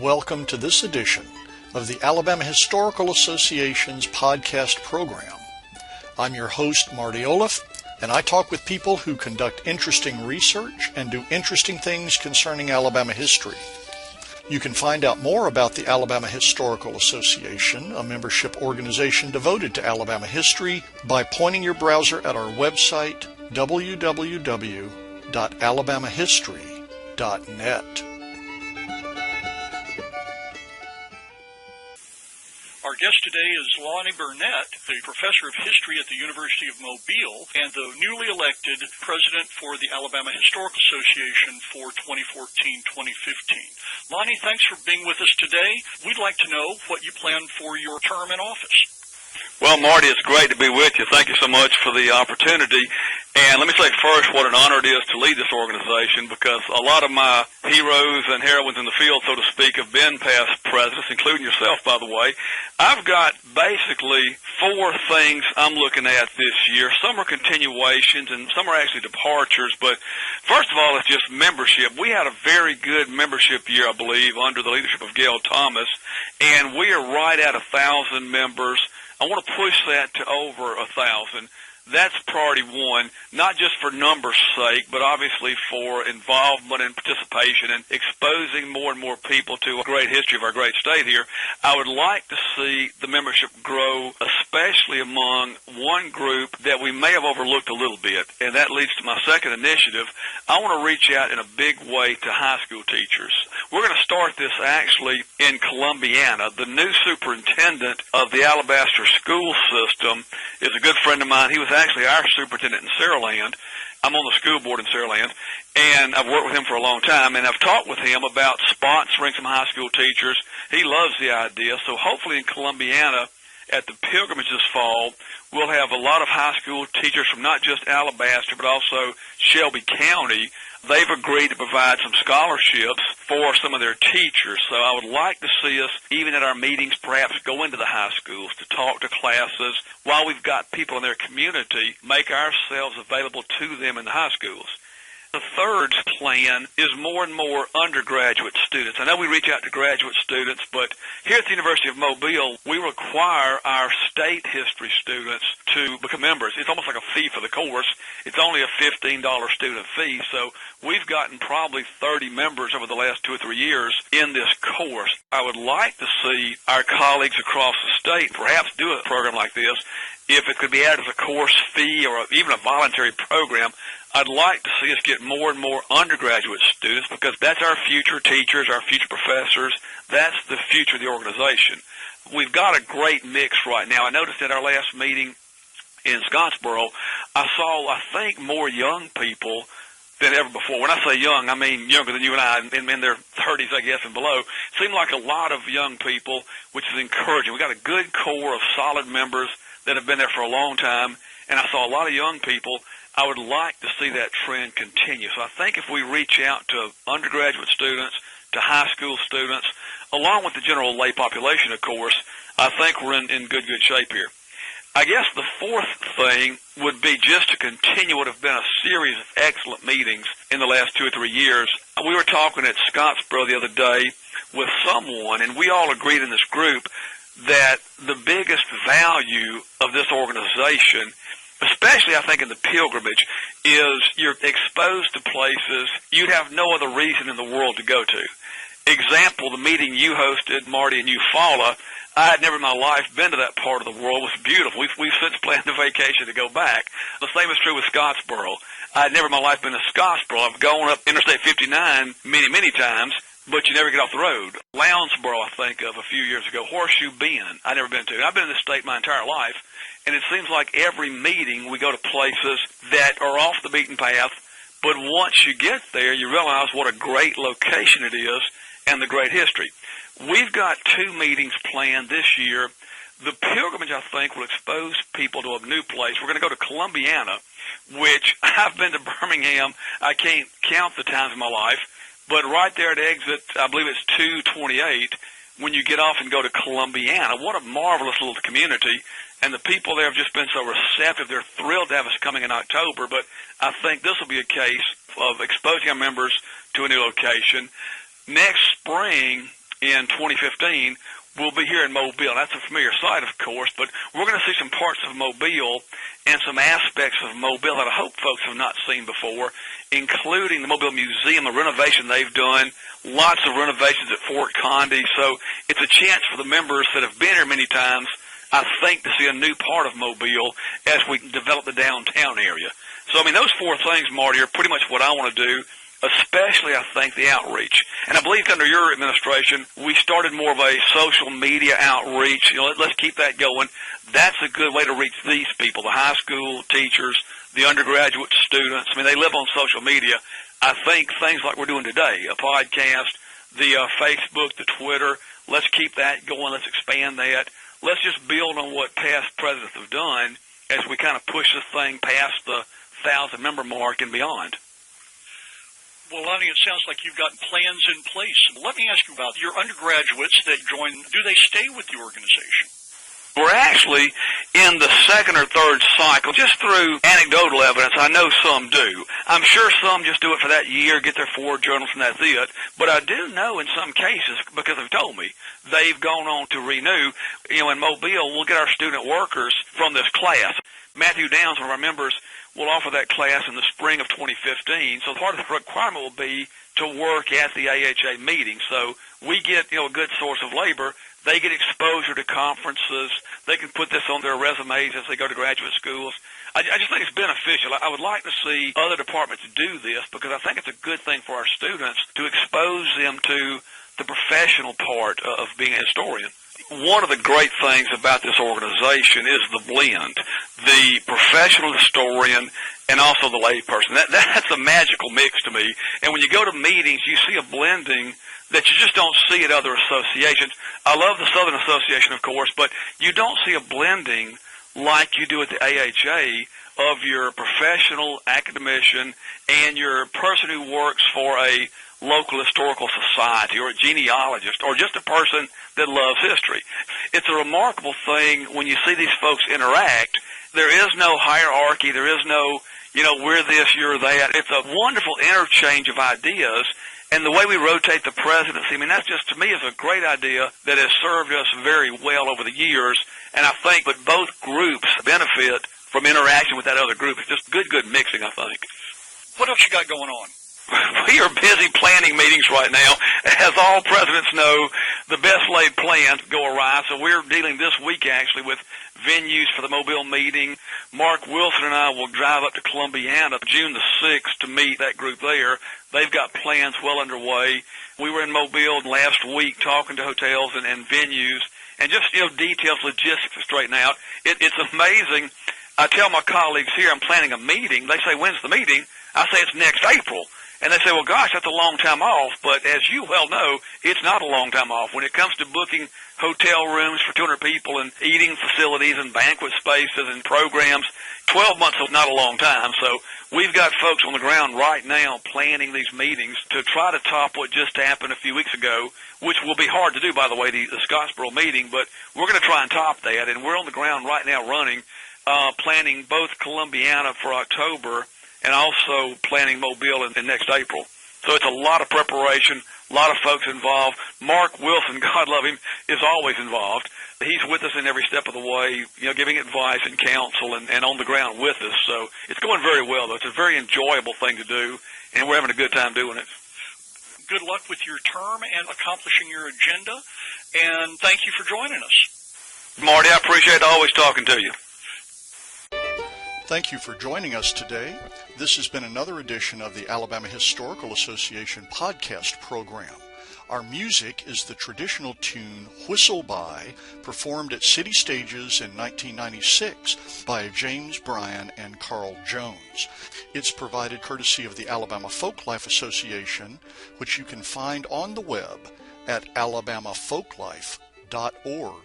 welcome to this edition of the Alabama Historical Association's podcast program. I'm your host, Marty Olaf, and I talk with people who conduct interesting research and do interesting things concerning Alabama history. You can find out more about the Alabama Historical Association, a membership organization devoted to Alabama history, by pointing your browser at our website, www.alabamahistory.net. Our guest today is Lonnie Burnett, the professor of history at the University of Mobile and the newly elected president for the Alabama Historical Association for 2014-2015. Lonnie, thanks for being with us today. We'd like to know what you plan for your term in office. Well, Marty, it's great to be with you. Thank you so much for the opportunity. And let me say first what an honor it is to lead this organization, because a lot of my heroes and heroines in the field, so to speak, have been past presidents, including yourself, by the way. I've got basically four things I'm looking at this year. Some are continuations and some are actually departures. But first of all, it's just membership. We had a very good membership year, I believe, under the leadership of Gail Thomas, and we are right at 1,000 members. I want to push that to over 1,000. That's priority one, not just for numbers' sake, but obviously for involvement and participation and exposing more and more people to a great history of our great state here. I would like to see the membership grow, especially among one group that we may have overlooked a little bit, and that leads to my second initiative. I want to reach out in a big way to high school teachers. We're going to start this actually in Columbiana. The new superintendent of the Alabaster school system is a good friend of mine. He was actually our superintendent in Saraland. I'm on the school board in Saraland, and I've worked with him for a long time, and I've talked with him about sponsoring some high school teachers. He loves the idea, so hopefully in Columbiana at the pilgrimage this fall, we'll have a lot of high school teachers from not just Alabaster, but also Shelby County. They've agreed to provide some scholarships for some of their teachers. So I would like to see us, even at our meetings, perhaps go into the high schools to talk to classes while we've got people in their community, make ourselves available to them in the high schools. The third plan is more and more undergraduate students. I know we reach out to graduate students, but here at the University of Mobile, we require our state history students to become members. It's almost like a fee for the course. It's only a $15 student fee, so we've gotten probably 30 members over the last 2 or 3 years in this course. I would like to see our colleagues across the state perhaps do a program like this. If it could be added as a course fee or even a voluntary program, I'd like to see us get more and more undergraduate students, because that's our future teachers, our future professors. That's the future of the organization. We've got a great mix right now. I noticed at our last meeting in Scottsboro, I saw, I think, more young people than ever before. When I say young, I mean younger than you and I, in their 30s, I guess, and below. It seemed like a lot of young people, which is encouraging. We've got a good core of solid members that have been there for a long time, and I saw a lot of young people. I would like to see that trend continue. So I think if we reach out to undergraduate students, to high school students, along with the general lay population, of course, I think we're in good shape here. I guess the fourth thing would be just to continue what have been a series of excellent meetings in the last 2 or 3 years. We were talking at Scottsboro the other day with someone, and we all agreed in this group that the biggest value of this organization, especially I think in the pilgrimage, is you're exposed to places you'd have no other reason in the world to go to. Example, the meeting you hosted, Marty, in Eufaula, I had never in my life been to that part of the world. It was beautiful. We've since planned a vacation to go back. The same is true with Scottsboro. I had never in my life been to Scottsboro. I've gone up Interstate 59 many times, but you never get off the road. Lounsboro, I think of a few years ago. Horseshoe Bend, I've never been to. I've been in this state my entire life, and it seems like every meeting we go to places that are off the beaten path, but once you get there, you realize what a great location it is and the great history. We've got 2 meetings planned this year. The pilgrimage, I think, will expose people to a new place. We're going to go to Columbiana, which I've been to Birmingham. I can't count the times in my life. But right there at exit, I believe it's 228, when you get off and go to Columbiana. What a marvelous little community. And the people there have just been so receptive. They're thrilled to have us coming in October. But I think this will be a case of exposing our members to a new location. Next spring, in 2015 will be here in Mobile. That's a familiar sight, of course, but we're going to see some parts of Mobile and some aspects of Mobile that I hope folks have not seen before, including the Mobile Museum, the renovation they've done, lots of renovations at Fort Condy. So it's a chance for the members that have been here many times, I think, to see a new part of Mobile as we develop the downtown area. So, I mean, those four things, Marty, are pretty much what I want to do, especially, I think, the outreach. And I believe under your administration, we started more of a social media outreach. You know, let's keep that going. That's a good way to reach these people, the high school teachers, the undergraduate students. I mean, they live on social media. I think things like we're doing today, a podcast, the Facebook, the Twitter, let's keep that going. Let's expand that. Let's just build on what past presidents have done as we kind of push this thing past the 1,000-member mark and beyond. Well, Lonnie, it sounds like you've got plans in place. Let me ask you about your undergraduates that join. Do they stay with the organization? We're actually in the second or third cycle. Just through anecdotal evidence, I know some do. I'm sure some just do it for that year, get their 4 journals, and that's it. But I do know in some cases, because they've told me, they've gone on to renew. You know, in Mobile, we'll get our student workers from this class. Matthew Downs, one of our members, will offer that class in the spring of 2015. So part of the requirement will be to work at the AHA meeting. So we get, you know, a good source of labor. They get exposure to conferences. They can put this on their resumes as they go to graduate schools. I just think it's beneficial. I would like to see other departments do this because I think it's a good thing for our students to expose them to the professional part of being a historian. One of the great things about this organization is the blend, the professional historian and also the layperson. That's a magical mix to me. And when you go to meetings, you see a blending that you just don't see at other associations. I love the Southern Association, of course, but you don't see a blending like you do at the AHA of your professional academician and your person who works for a local historical society or a genealogist or just a person that loves history. It's a remarkable thing when you see these folks interact. There is no hierarchy. There is no, you know, we're this, you're that. It's a wonderful interchange of ideas. And the way we rotate the presidency, I mean, that's just, to me, is a great idea that has served us very well over the years. And I think that both groups benefit from interaction with that other group. It's just good mixing, I think. What else you got going on? We are busy planning meetings right now. As all presidents know, the best laid plans go awry. So we're dealing this week, actually, with venues for the Mobile meeting. Mark Wilson and I will drive up to Columbiana June the 6th to meet that group there. They've got plans well underway. We were in Mobile last week talking to hotels and venues and just, you know, details, logistics to straighten out. It's amazing. I tell my colleagues here I'm planning a meeting. They say, when's the meeting? I say it's next April. And they say, well, gosh, that's a long time off. But as you well know, it's not a long time off. When it comes to booking hotel rooms for 200 people and eating facilities and banquet spaces and programs, 12 months is not a long time. So we've got folks on the ground right now planning these meetings to try to top what just happened a few weeks ago, which will be hard to do, by the way, the Scottsboro meeting. But we're going to try and top that. And we're on the ground right now running, planning both Columbiana for October and also planning Mobile in next April. So it's a lot of preparation, a lot of folks involved. Mark Wilson, God love him, is always involved. He's with us in every step of the way, you know, giving advice and counsel and on the ground with us. So it's going very well, though. It's a very enjoyable thing to do, and we're having a good time doing it. Good luck with your term and accomplishing your agenda, and thank you for joining us. Marty, I appreciate always talking to you. Thank you for joining us today. This has been another edition of the Alabama Historical Association podcast program. Our music is the traditional tune Whistle By, performed at City Stages in 1996 by James Bryan and Carl Jones. It's provided courtesy of the Alabama Folklife Association, which you can find on the web at alabamafolklife.org.